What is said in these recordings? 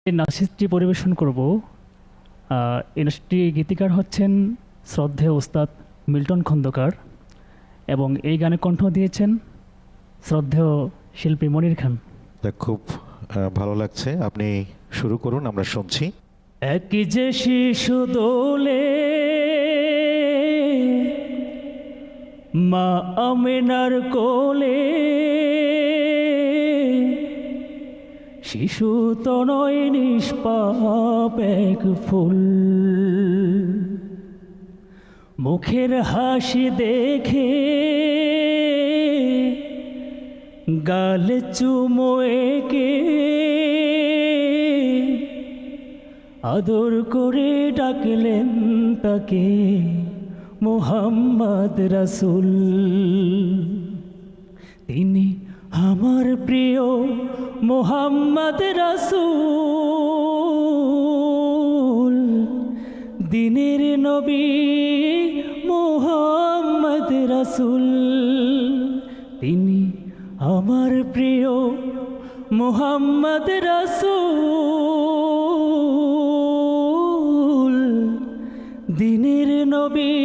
এই নাচটি পরিবেশন করব। এই নাচটির গীতিকার হচ্ছেন শ্রদ্ধেয় ওস্তাদ মিল্টন খন্দকার এবং এই গানে কণ্ঠ দিয়েছেন শ্রদ্ধেয় শিল্পী মনির খান। খুব ভালো লাগছে, আপনি শুরু করুন, আমরা শুনছি। এক যে শিশু দোলে মা আমেনার কোলে, শিশু তো নয় নিষ্পাপ এক ফুল, মুখের হাসি দেখে গালে চুমো এঁকে আদর করে ডাকলেন তাকে মুহাম্মদ রাসূল। তিনি আমার প্রিয় মুহাম্মদ রাসূল, দিনের নবী মুহাম্মদ রাসূল। তিনি আমার প্রিয় মুহাম্মদ রাসূল, দিনের নবী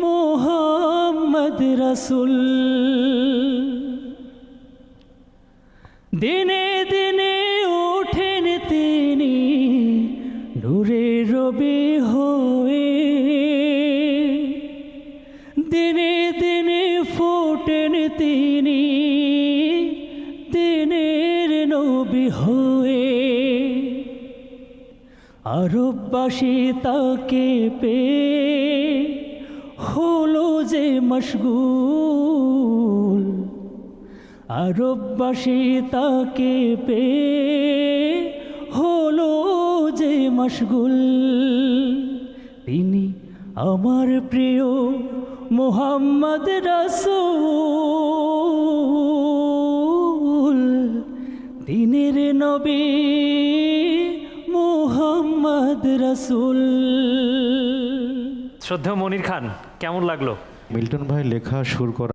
মুহাম্মদ রাসূল। দিনে দিনে ওঠেন তিনি নূরের রবি হয়ে, দিনে দিনে ফোটেন তিনি দিনের নবী হয়ে। আরববাসী তাকে পেয়ে হলো যে মশগুল, আরববাসী তাকে পেয়ে হলো যে মশগুল। তিনি আমার প্রিয় মুহাম্মদ রাসূল, দিনের নবী মুহাম্মদ রাসূল। শ্রদ্ধেয় মনির খান, কেমন লাগলো? মিল্টন ভাই লেখা সুর করা